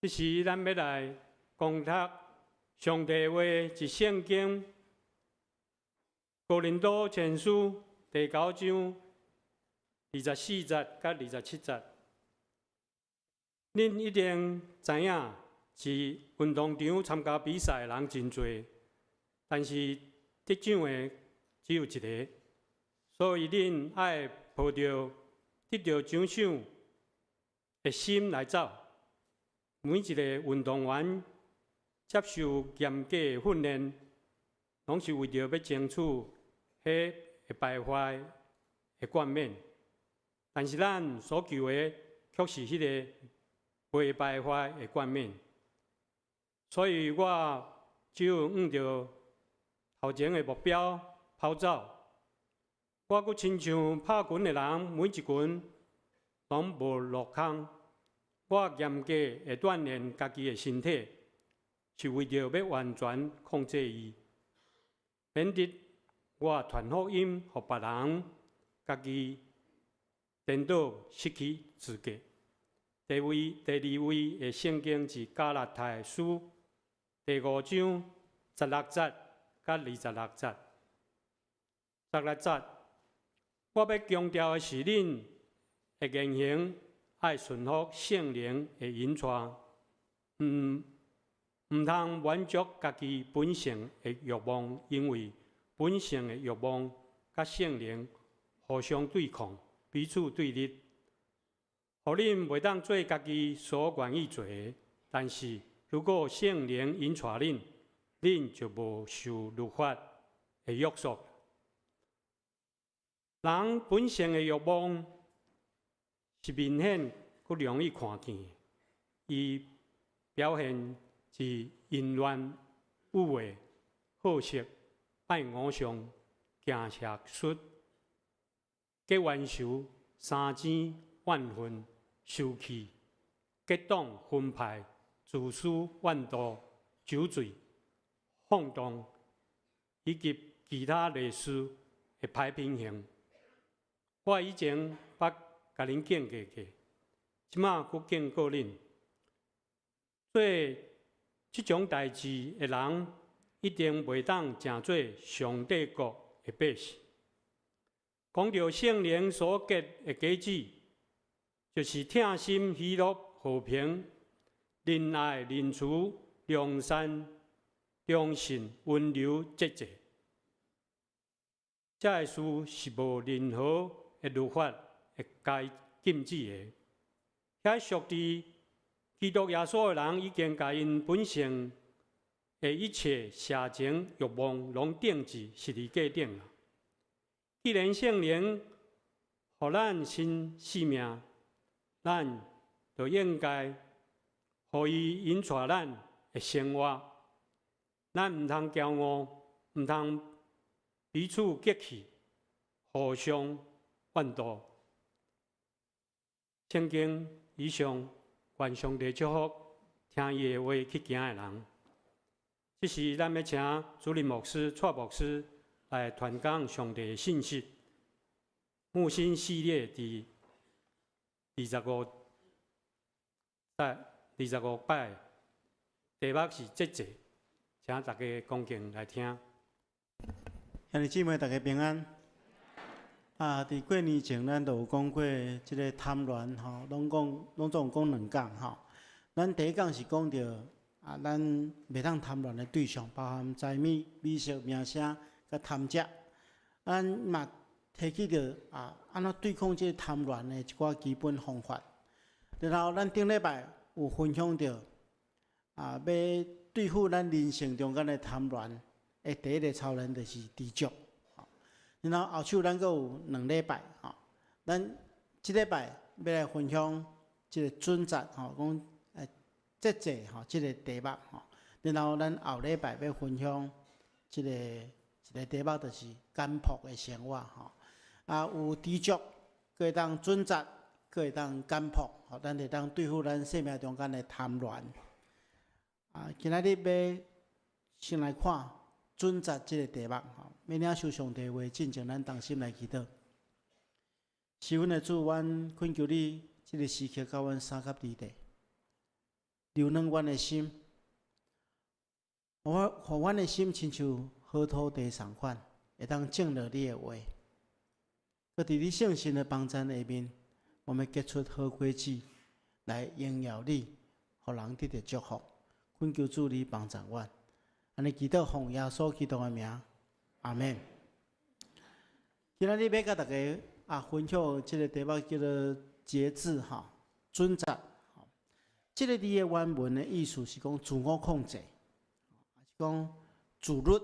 这时咱要来攻读上帝话一圣经，哥林多前书第9章24节到27节。恁一定知影，是运动场参加比赛的人真多，但是得奖的只有一个，所以恁爱抱着得到奖赏的心来走。每一个运动员接受严格的训练，拢是为着要争取迄会败坏的冠冕。但是咱所求的，却是迄个袂败坏的冠冕。所以我只有按照头前的目标跑走。我阁亲像拍拳的人，每一拳拢无落空。我严格会锻炼家己的身体，是为着要完全控制伊，免得我传福音予别人，家己颠倒失去资格。第二位的圣经是加拉太书第5章16节到26节。16节，我要强调的是恁的言行爱顺服圣灵的引带，唔通满足家己本性的欲望，因为本性的欲望甲圣灵互相对抗，彼此对立，互恁袂当做家己所愿意做的。但是如果圣灵引带恁，恁就无受律法的约束。人本性的欲望是明显佫容易看见，伊表现是淫乱、污秽、好色、拜偶像、行邪术、结冤仇、三争、怨恨、受气、结党、分派、自私、妄妒、酒醉、放荡，以及其他类似的歹品行。我以前捌甲恁警告过，即马佫警告恁，做即种代志的人，一定袂当成做上帝国的百姓。讲到圣灵所结的果子，就是疼心、喜乐、和平、仁爱、仁慈、良善、忠信、温柔、节制。这个事是无任何的律法会该禁止的。遐属于基督耶稣的人，已经甲因本性的一切邪情欲望，拢定制十字架顶了。既然圣灵互咱新生命，咱就应该互伊引带咱的生活。咱唔通骄傲，唔通彼此结气，互相怨妒。圣经以上，愿上帝祝福听伊的话去行的人。这是咱要请主任牧师、蔡牧师来传讲上帝的信息。木星系列第25摆，题目是节制，请大家恭敬来听。兄弟姊妹，大家平安。伫过年前，咱就有讲过即个贪恋吼，拢总讲2讲吼。咱第一讲是讲到咱袂当贪恋的对象，包含财米、美色、名声、甲贪食。咱嘛提起着安怎对抗即个贪恋的一寡基本方法。然后咱顶礼拜有分享到要对付咱人生中间的贪恋的第一个操练就是知足。然后后手咱阁有2礼拜吼，咱即礼拜要来分享即个准则吼，讲节制吼，即个题目吼。然后咱后礼拜要分享一个题目，就是简朴的生活吼。有知足，可会当准则，可会当简朴，吼，咱会当对付咱生命中间的贪恋。今仔日要先来看准则这个题目吼，要领受上帝话，进前咱同心来祈祷。是阮的主，阮恳求你，这个时刻甲阮三甲二地，柔软阮的心，互阮的心亲像好土地同款，会当种落你的话。搁伫你圣神的帮助下面，我们结出好果子，来荣耀你，互人得到祝福。恳求主你帮助阮，安尼祈祷奉耶稣基督的名，阿门。今仔日要甲大家分享这个题目叫做节制准则。这个字的原文的意思是讲自我控制，是讲自律，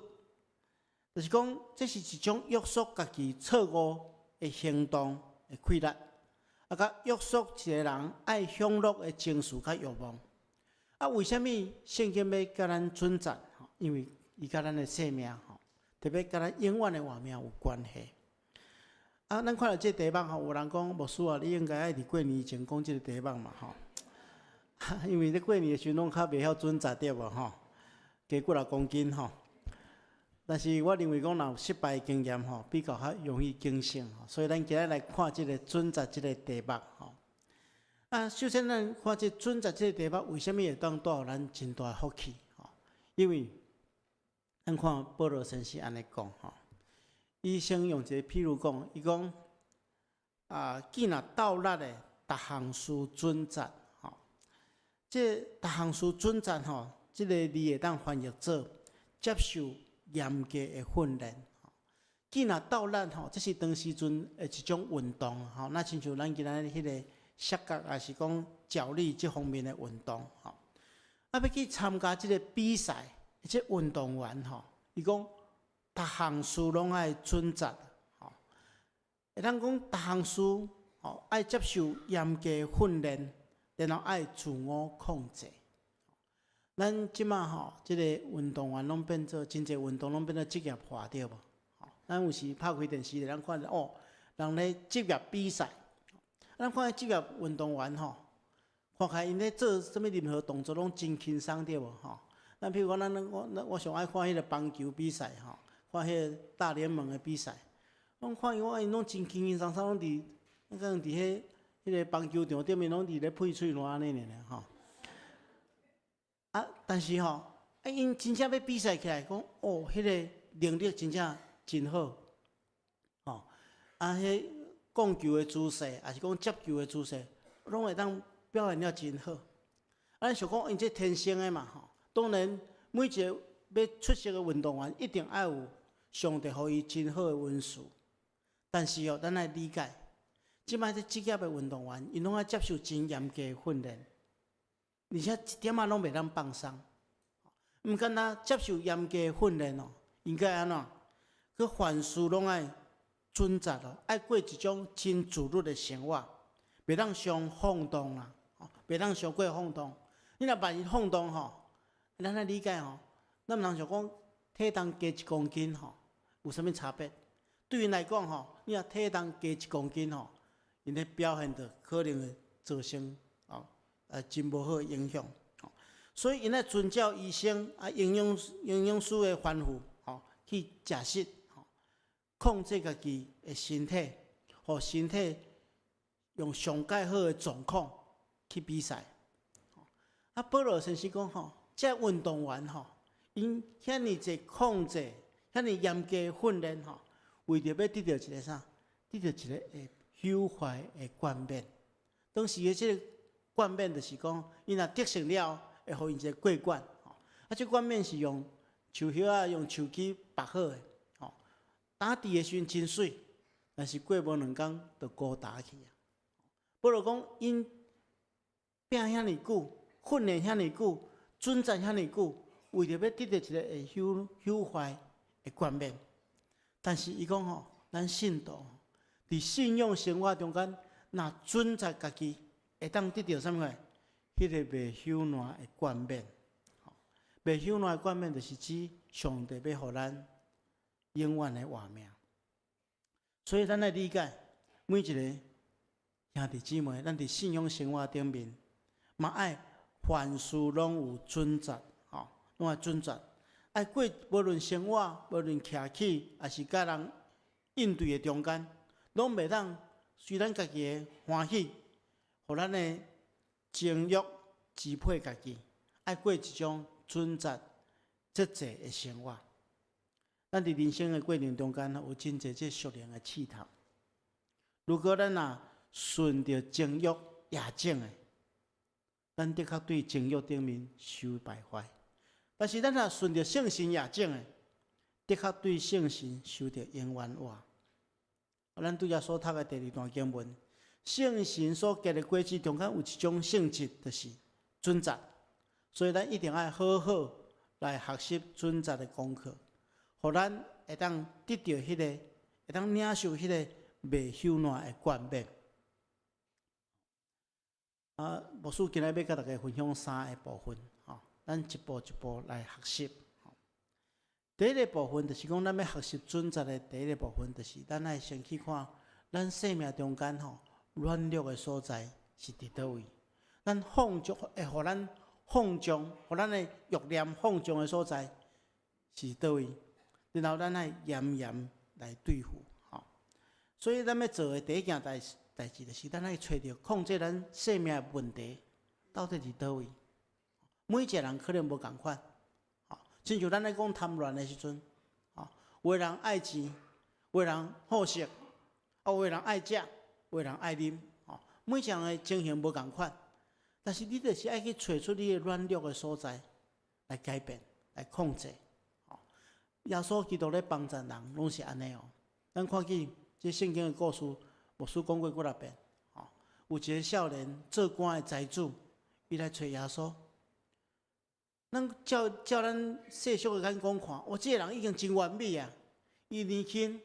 就是讲这是一种约束家己错误的行动的规律，甲约束一个人爱享乐的情绪甲欲望。为什么圣经要甲咱准则？因为伊甲咱的生命，特别甲咱永远的活命有关系。咱看到这题目，有人讲牧师你应该爱伫过年前讲这个题目嘛，因为咧过年的时拢较袂晓准则对无加几啊公斤但是我认为讲，若有失败的经验比较较容易警醒所以咱今日来看这个准则这个题目首先咱看这准则这个题目，为什么会当带予咱真大的福气因为咱看保罗先生安尼讲伊先用一个譬如讲，伊讲既若斗力的逐项事准则这逐项事准则这个字会当翻译做接受严格的训练。既若斗力这是当时阵的一种运动那亲像咱今仔日迄个摔角，也是讲脚力这方面的运动要去参加这个比赛，这运动员伊讲逐项事拢爱准则会当讲逐项事爱接受严格的训练。然后爱自我控制。咱即马即个运动员拢变做真侪运动拢变做职业化对无？咱有时拍开电视，咱看到人咧职业比赛，咱看职业运动员看起来因咧做什物任何动作拢真轻松对无？咱譬如讲，我上爱看迄个棒球比赛看迄个大联盟的比赛，拢看因拢真轻轻松松，拢伫迄个棒球场顶面拢伫咧配喙烂安尼尔但是因真正要比赛起来，讲迄个能力真正真好迄控球的姿势，还是讲接球的姿势，拢会当表现了真好。咱想讲因这天生的嘛当然每一个要出色的运动员，一定爱有上帝予伊真好的运数，但是咱爱理解。即摆这职业的运动员，因拢爱接受真严格的训练，而且一点仔拢袂当放松。毋敢若接受严格的训练应该安怎？佮凡事拢爱准则爱过一种真自律的生活，袂当伤放荡啦，袂当伤过放荡。你若万一放荡咱爱理解咱毋通想讲体重加1公斤有啥物差别？对因来讲你若体重加1公斤因咧表现着可能会造成真无好的影响所以因咧遵照医生营养师的吩咐去食食控制家己的身体，互身体用上介好的状况去比赛。保罗先生讲这运动员因遐尼济控制，遐尼严格的训练为着要得到一个啥？得到一个朽坏的冠冕。当时的这个冠冕就是讲，伊若得胜了，会互因一个桂冠。这冠冕是用树叶用树枝绑好的。打伫的时阵真水，但是过无2工就孤打去保罗讲，因拼遐尼久，训练遐尼久，准则遐尼久，为着要得到一个会朽坏的冠冕。但是伊讲咱信徒。伫信仰生活中间，若准则家己会当得到啥物？迄个袂朽烂的冠冕。袂朽烂的冠冕，就是指上帝要互咱永远的活命。所以咱来理解，每一个兄弟姊妹，咱伫信仰生活顶面，嘛爱凡事拢有准则，拢爱准则，爱过无论生活，无论徛起，还是甲人应对的中间。拢袂当随咱家己的欢喜，互咱的情欲、支配家己，爱过一种准则、节制的生活。咱伫人生的过程中间，有真侪这属灵的试探。如果咱顺着情欲野种的，咱的确对情欲顶面受败坏；但是咱顺着圣神野种的，的确对圣神受着永远活。咱拄则所读的第2段经文，圣神所结的果子中间有一种性质，就是准则，所以咱一定要好好来学习准则的功课，互咱会当得到迄个，会当领受迄个袂朽烂的冠冕。牧师今日要甲大家分享3个部分，咱一步一步来学习。第一个部分就是讲，咱要学习准则的第一个部分，就是咱要先去看咱生命中间软弱的所在是伫倒位，咱放纵会互咱放纵，互咱的欲念放纵的所在是倒位，然后咱要严严来对付。所以咱要做的第一件代志，就是咱要找到控制咱生命的问题到底伫倒位。每一个人可能无共款。亲像咱咧讲贪婪的时阵，有的人爱钱，有的人好色，有的人爱食，有的人爱啉，每一个人的情形无共款。但是你就是爱去找出你的软弱的所在，来改变，来控制。耶稣基督咧帮助人，拢是安尼哦。咱看见这圣经的故事，牧师讲过几啊遍。有一个少年做官的财主，伊来找耶稣。咱照咱世俗的眼光看，我这个人已经真完美啊！伊年轻，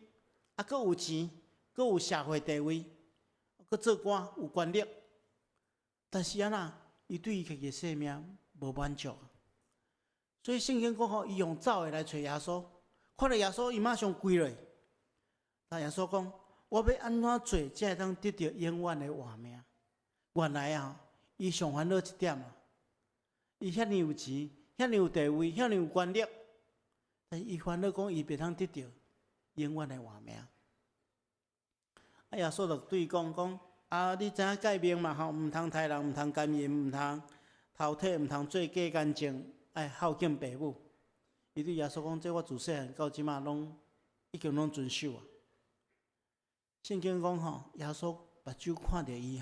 佫有钱，佫有社会地位，佫做官有权力。但是伊对伊家己的生命无满足，所以圣经讲伊用走的来找耶稣，看到耶稣，伊马上跪落。但耶稣讲：我要安怎做，才会当得到永远的活命？原来伊上烦恼一点伊遐尼有钱，遐尼有地位，遐尼有权力，但是伊烦恼讲伊袂通得到永远的活命。耶稣就对伊讲：你知影诫命嘛？毋通杀人，毋通奸淫，毋通偷窃，毋通做假干净，爱孝敬父母。伊对耶稣讲：这我自细汉到即马拢已经拢遵守啊。圣经讲耶稣目睭看到伊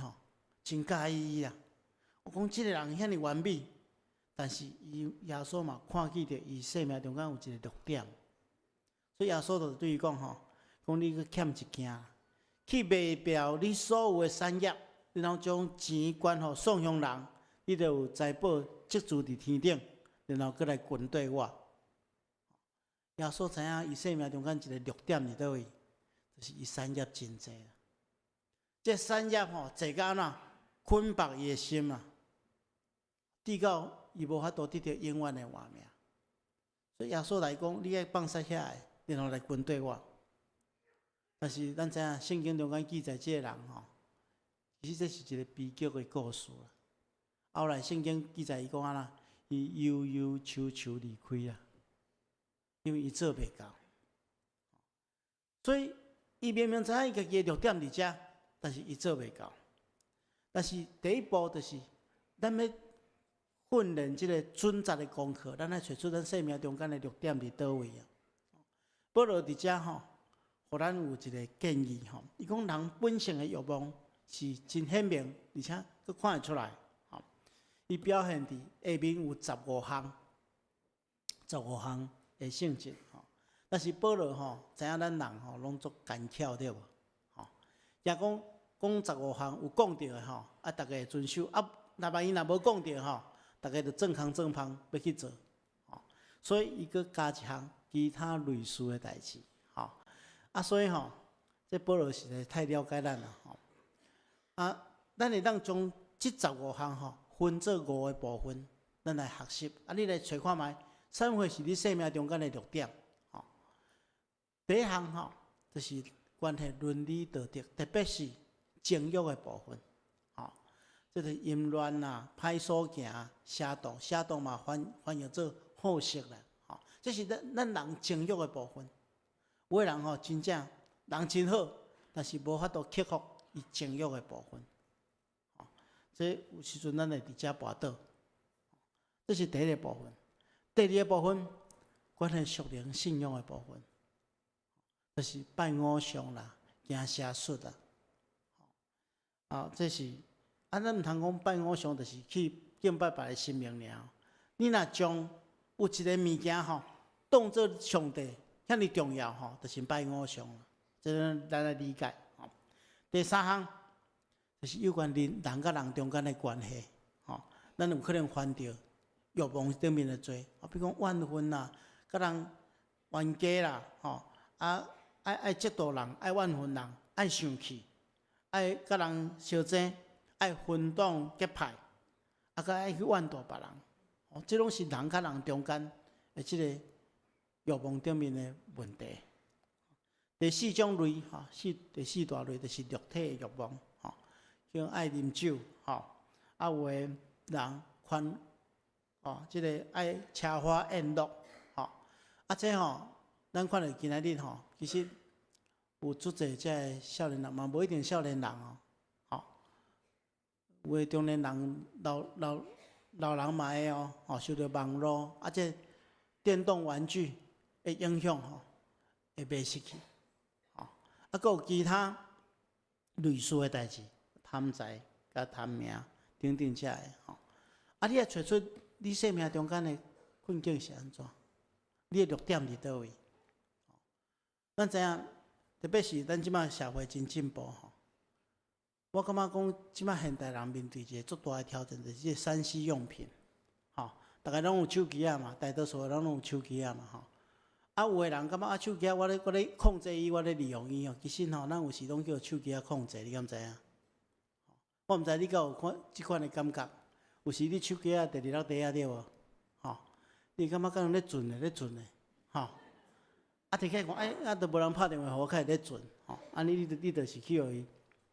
真介意伊啊。我讲这个人遐尼完美。但是耶稣嘛看见着伊生命中间有一个弱点，所以耶稣就对伊讲讲你佫欠一件，去卖掉你所有的产业，然后将钱捐予送乡人，你就有财宝积聚伫天顶，然后佫来跟对我。耶稣知影伊生命中间一个弱点伫倒位，就是伊产业真济啦。这产业济到哪捆绑伊的心啊，直到伊无法度得到永远的活命，所以耶稣来讲，你爱放下遐个，然后来跟对我。但是咱知影圣经中间记载这个人其实这是一个悲剧的故事啦。后来圣经记载伊讲伊忧忧愁愁离开啦，因为伊做袂到。所以伊明明知影伊家己的弱点伫遮，但是伊做袂到。但是第一步就是咱要训练这个准则的功课，咱来找出咱生命中间的弱点伫倒位啊。保罗伫遮互咱有一个建议伊讲人本性的欲望是真显明，而且佫看得出来伊表现伫下面有15项的性质但是保罗知影咱人拢足干巧对无也讲15项有讲到的大家会遵守若万一无讲到大家就正康正胖要去做，所以伊佫加一项其他类似的代志，所以这保罗实在太了解咱了，咱会当将这15项分做5个部分，咱来学习，你来找看觅，啥货是你生命中间的弱点，第一项就是关系伦理道德，特别是情欲的部分。这是淫乱啦、歹所行、邪动嘛，翻译做好色啦。这是咱人情欲的部分。有的人真正人真好，但是无法度克服伊情欲的部分。这有时阵咱会伫遮跋倒，这是第一个部分。第二个部分，关系属灵信仰的部分，就是拜偶像啦、行邪术啦。这是咱唔通讲拜偶像，就是去敬拜别个神明尔。你若将有一个物件当作上帝，遐尼重要就是拜偶像啦。这是咱来理解。第三项就是有关人甲人中间的关系，咱有可能犯到欲望顶面的罪，比如讲怨恨啦，甲人冤家啦，爱嫉妒人，爱怨恨人，爱生气，爱甲人相争，爱分党结派，甲爱去怨妒别人，这拢是人甲人中间的这个欲望顶面的问题。第四种类，第四大类就是肉体的欲望，像爱啉酒，有的人款，这个爱车花宴乐，咱看到今仔日其实有足侪这少年人嘛，无一定少年人有的中年人、老人嘛会受到网络这电动玩具的影响会袂失去。还有其他类似的代志，贪财、甲贪名等等这的你也找出你生命中间的困境是安怎？你的弱点伫倒位？咱知影，特别是咱即摆社会真进步我感觉讲即摆现代人面对一个足大的挑战，就是这3C 用品大家拢有手机嘛，大多数人拢有手机嘛有的人感觉手机我咧控制伊，我咧利用伊其实咱有时拢叫手机控制，你敢知影？我毋知你敢有看即款的感觉？有时你手机第二落地对无？你感觉敢有咧准咧准摕起来看，都无人拍电话互我，开始咧准你就是去互伊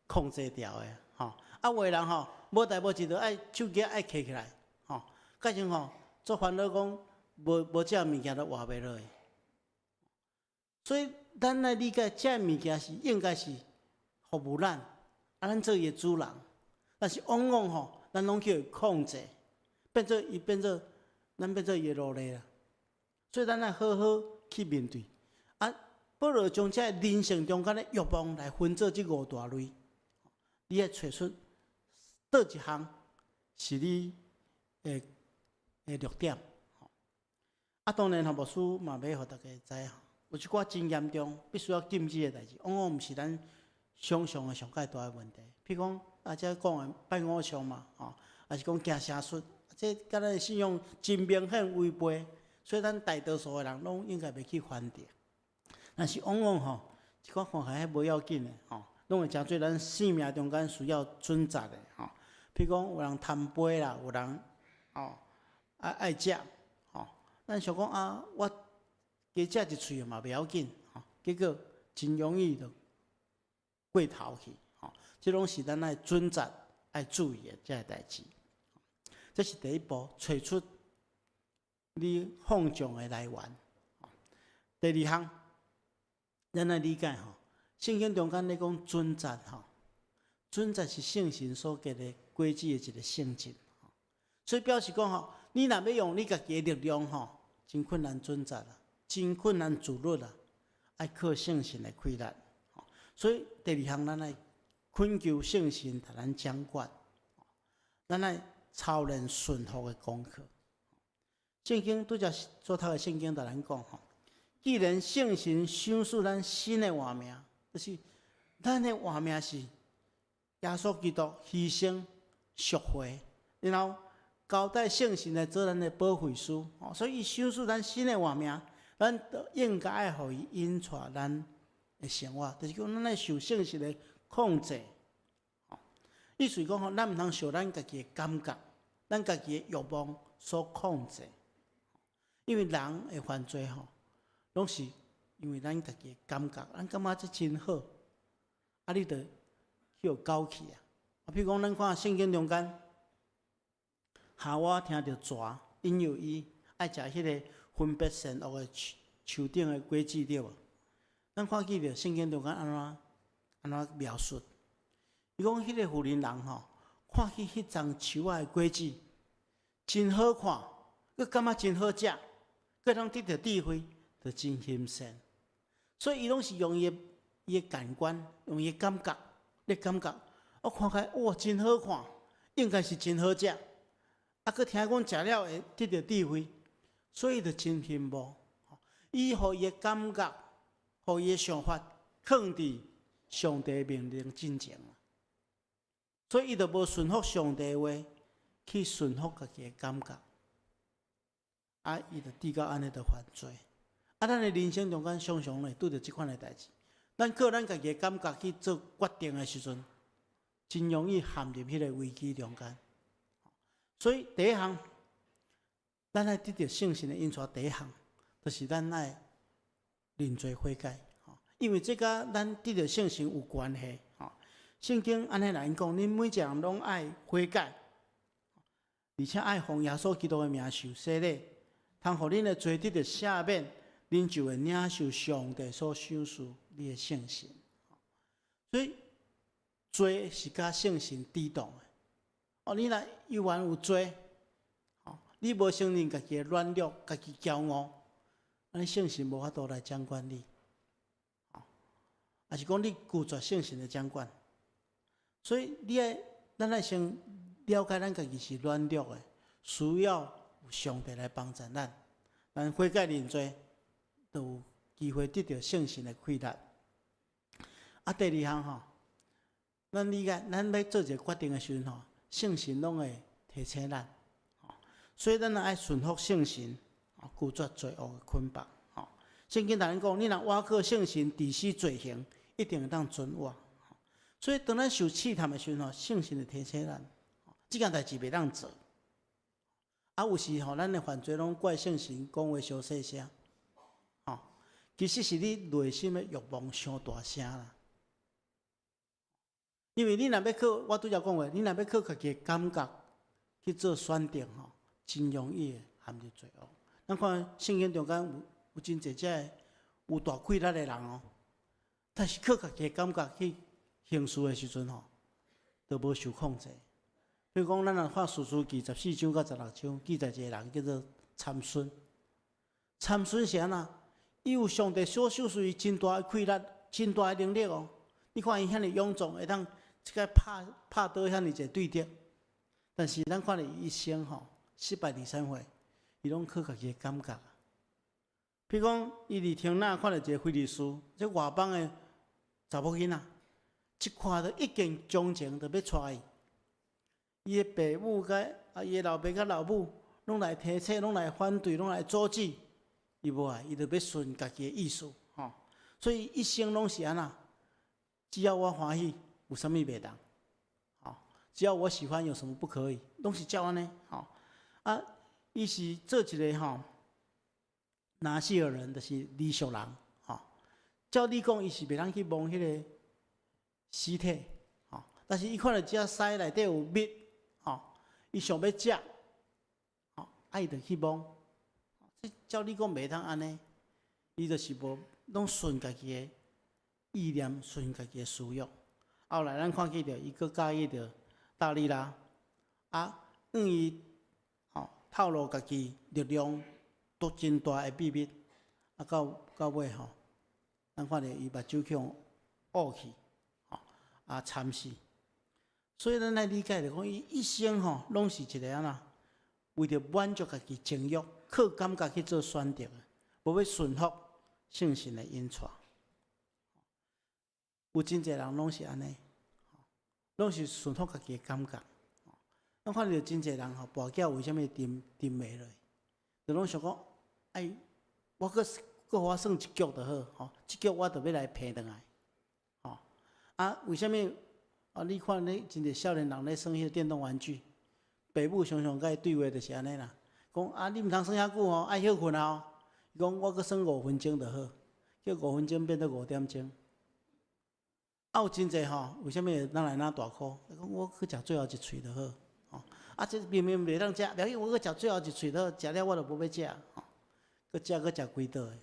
控制掉的有的人无代无志就爱手机爱摕起来改成做烦恼讲无这物件都活袂落去。所以，咱来理解这物件是应该是服务咱，咱做伊的主人。但是往往咱拢去控制，咱变做伊的奴隶啦。所以，咱要好好去面对。保罗将这人性中间的欲望来分做这5大类，你要找出倒一项是你的弱点。当然牧师嘛要互大家知有一寡真严重、必须要禁止的代志，往往毋是咱想象的上介大的问题。譬如讲，遮讲的拜偶像嘛，还是讲行邪术，这甲咱的信仰真明显违背，所以咱大多数的人拢应该袂去犯着。但是往往一寡看起来无要紧的拢会诚做咱生命中间需要准则的譬如讲，有人贪杯啦，有人爱食咱想讲我加食一喙嘛袂要紧结果真容易就过头去这拢是咱爱准则爱注意的这个代志。这是第一步，找出你放纵的来源。第二项，咱来理解圣经中间咧讲准则准则是圣神所给的规矩的一个性质所以表示讲你若要用你家己的力量真困难准则啦，真困难自律啦，爱靠圣神来开力所以第二项，咱来恳求圣神替咱掌管，咱来操练顺服的功课。圣经拄则所读的圣经，甲咱讲既然圣神赏赐咱新的活命，就是咱的活命是耶稣基督牺牲赎回，然后交代圣神来做咱的保惠师，所以伊赏赐咱新的活命，咱都应该爱互伊引带咱的生活，就是讲咱爱受圣神的控制。意思讲咱毋通受咱家己的感觉、咱家己的欲望所控制，因为人会犯罪拢是因为咱家己的感觉，咱感觉这真好，你就去搞去譬如讲，咱看圣经中间，夏娃听到蛇引诱伊爱食迄个分别善恶的树顶的果子对无？咱看记着圣经中间安怎描述？伊讲迄个妇人人看起迄丛树仔的果子真好看，佮感觉真好食，佮通得到智慧，就真欣赏。所以伊拢是用伊的感官，用伊感觉，你感觉，我看起来哇，真好看，应该是真好食。啊，佮听讲食了会得到智慧，所以就真羡慕。伊互伊的感觉，互伊的想法，放伫上帝命令进前，所以伊就无顺服上帝的话，去顺服家己的感觉。啊，伊就滴到安尼就犯罪。啊，咱的人生中间常常会拄着即款的代志，咱靠咱家己的感觉去做决定的时阵，真容易陷入迄个危机中间。所以第一项，咱爱得到圣神的引带，第一项就是咱爱认罪悔改，因为这甲咱得到圣神有关系。圣经安尼来讲，恁每一个人拢爱悔改，而且爱奉耶稣基督的名受洗礼，通互恁的罪得到赦免，恁就会领受上帝所赏赐你的圣神。所以罪是甲圣神抵挡的。你若犹原有罪，你无承认家己的软弱、家己骄傲，安尼圣神无法度来掌管你，也是讲你拒绝圣神的掌管。所以咱爱先了解咱家己是软弱的，需要有上帝来帮助咱。咱悔改认罪，就有机会得到圣神的馈力。啊，第二项咱理解，咱要做一个决定的时阵圣神拢会提醒咱，所以咱爱顺服圣神，拒绝罪恶的捆绑。圣经同咱讲，你若倚靠圣神治死罪行，一定会当存活。所以当咱受试探的时阵圣神会提醒咱，这件代志袂当做。啊，有时咱的犯罪拢怪圣神讲话伤细声，其实是你内心的欲望伤大声啦。因为你若要靠，我拄则讲过，你若要靠家己的感觉去做选择真容易陷入罪恶。咱看圣经中间有真侪只有大气力的人但是靠家己的感觉去行事的时阵都无受控制。比如讲，咱若看《士师记》14章到16章，记载一个人叫做参孙。参孙是安那？伊有上帝所授予伊真大的气力、真大的能力你看伊遐尼勇壮，会当即个拍倒遐尼一个对敌。但是咱看伊一生失败2、3回，伊拢靠家己的感觉。比如讲，伊伫亭那看到一个非利士，这外邦的查某囡仔，一看到一见钟情，就要娶伊。伊的爸母甲伊的老爸甲老母，拢来提醒，拢来反对，拢来阻止。伊无爱，伊就要顺家己的意思所以一生拢是安那，只要我欢喜，有啥物袂当？只要我喜欢，有什么不可以？拢是照安尼伊是做一个拿西尔人，就是李属人照你讲，伊是袂当去摸迄个尸体但是伊看到只屎内底有蜜伊想要食伊就去摸。照你讲袂当安尼，伊就是无拢顺家己的意念，顺家己的私欲。后来咱看见着伊佫介意着大利拉伊透露家己力量都真大的秘密到尾咱看到伊目睭去用恶去惨死。所以咱来理解着讲，伊一生拢是一个安那，为着满足家己情欲，靠感觉去做选择，无要顺服圣神的引带。有真侪人拢是安尼，拢是顺服家己的感觉。咱看到真侪人跋筊为虾米沉袂落？就拢想讲，我佫我算一局就好，这局我就要来骗倒来。为虾米？你看你真侪少年人咧耍迄个电动玩具，爸母常常甲伊对话就是安尼啦，讲你毋通耍遐久爱休困伊讲我佫算5分钟就好，叫5分钟变做5点钟。有真侪为虾米咱来拿大箍？讲我去食最后一喙就好。这明明袂当食，了伊我去食最后一喙就好，食了我就无要食，佫食几道的。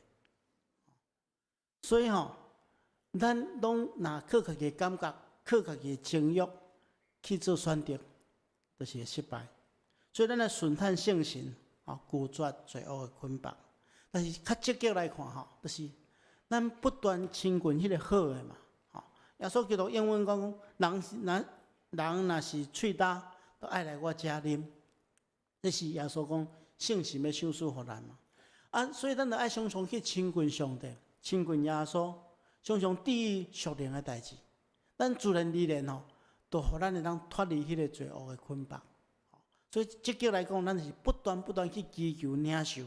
所以咱拢若靠家己感觉，靠家己情欲去做选择，就是会失败。所以咱来顺探圣神，拒绝罪恶的捆绑。但是较积极来看就是咱不断亲近迄个好的嘛。耶稣基督英文讲，人若是喙焦，都爱来我遮啉。这是耶稣讲圣神要赏赐互咱嘛。所以咱就爱常常去亲近上帝，亲近耶稣，常常注意属灵的代志。咱自然而然都互咱会当脱离迄个罪恶的捆绑。所以积极来讲，咱是不断去祈求领受，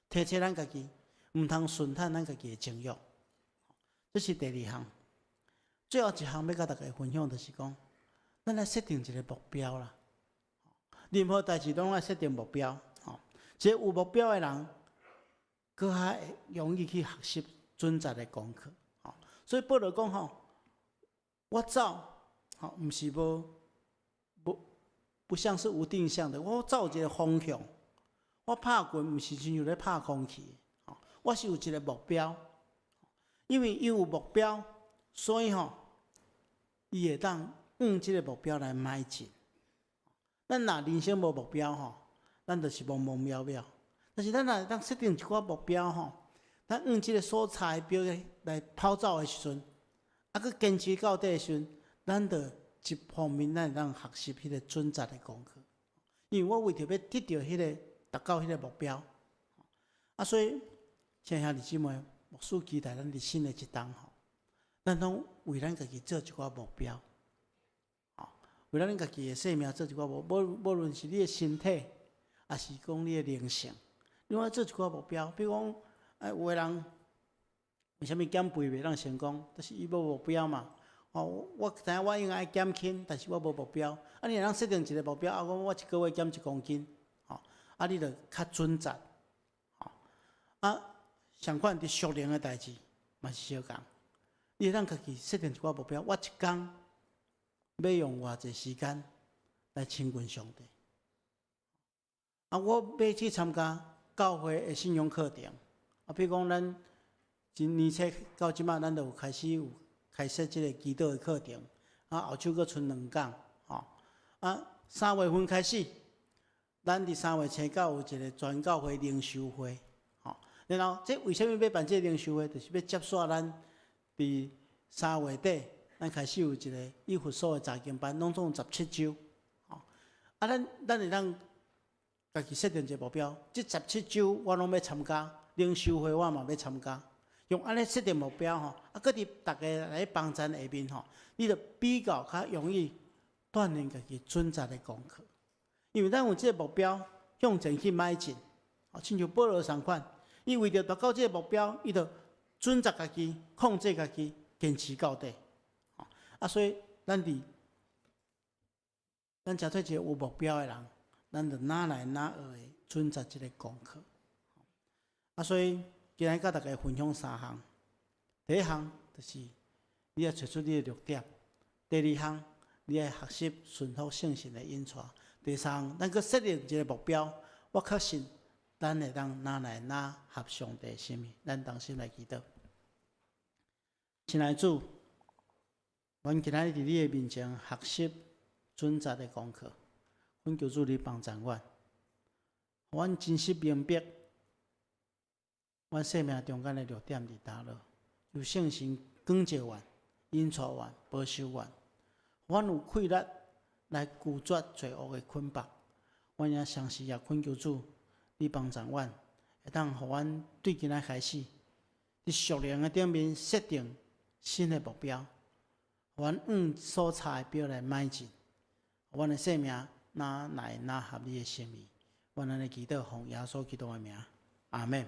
提醒咱家己，毋通顺趁咱家己的情欲。这是第二项。最后一项要甲大家分享，就是讲，咱来设定一个目标啦。任何代志拢爱设定目标。一个有目标的人，更较容易去学习准则的功课。所以保罗讲我走，毋是不像是无定向的，我走一个方向。我拍拳毋是亲像咧拍空气，我是有一个目标。因为伊有目标，所以伊会当往即个目标来迈进。咱若人生无目标咱就是茫茫渺渺。但是咱若当设定一寡目标咱往即个所在标来跑走的时阵，佮坚持到底的时阵，咱就一方面咱会当学习迄个准则的功课。因为我为着要得到迄个达到迄个目标，所以亲兄弟姊妹，牧师期待咱伫新的一冬咱拢为咱家己做一寡目标，为咱家己的生命做一寡无论是你的身体，还是讲你的灵性，你要做一寡目标。比如讲，有的人为虾米减肥袂当成功，就是伊无目标嘛。我知影我应该爱减轻，但是我无目标。你若设定一个目标，讲我一个月减1公斤，你就较准则。相款伫属灵的代志嘛是相共。你会当家己设定一寡目标，我一天要用偌济时间来亲近上帝。我要去参加教会的信仰课程。比如讲，咱今年初到即马，咱就有开设即个祈祷的课程。后手阁剩2讲。3月份开始，咱伫3月初9有一个全教会灵修会。然后，这为什么要办这个灵修会？就是要接续咱伫3月底，咱开始有一个以弗所的查经班，拢总17周。咱会当家己设定一个目标，这17周我拢要参加，灵修会我嘛要参加。用安尼设定目标搁伫大家来帮咱下面你就比较较容易锻炼家己准则的功课。因为咱有这个目标向前去迈进，亲像保罗同款。伊为着达到这个目标，伊就准则家己、控制家己、坚持到底。所以咱诚做一个有目标的人，咱就哪来哪学的准则这个功课。所以今日甲大家分享3项。第一项就是你要找出你的弱点；第二项你要学习顺服圣神的引带；第三项咱搁设定一个目标，我确信。咱会当哪来哪合上帝的心意，咱同心来祈祷。亲爱的主，阮今日伫你的面前学习准则的功课，阮求主你帮助阮，阮真实明白，阮生命中间的弱点伫倒落，有圣神光照阮、引带阮、保守阮，阮有气力来拒绝罪恶的捆绑。阮也相信也恳求主。你帮助阮，会当互阮对今仔开始，伫属灵的顶面设定新的目标，互阮往所差的标来迈进，阮的生命哪来哪合你的心意。阮安尼祈祷，奉耶稣基督的名，阿门。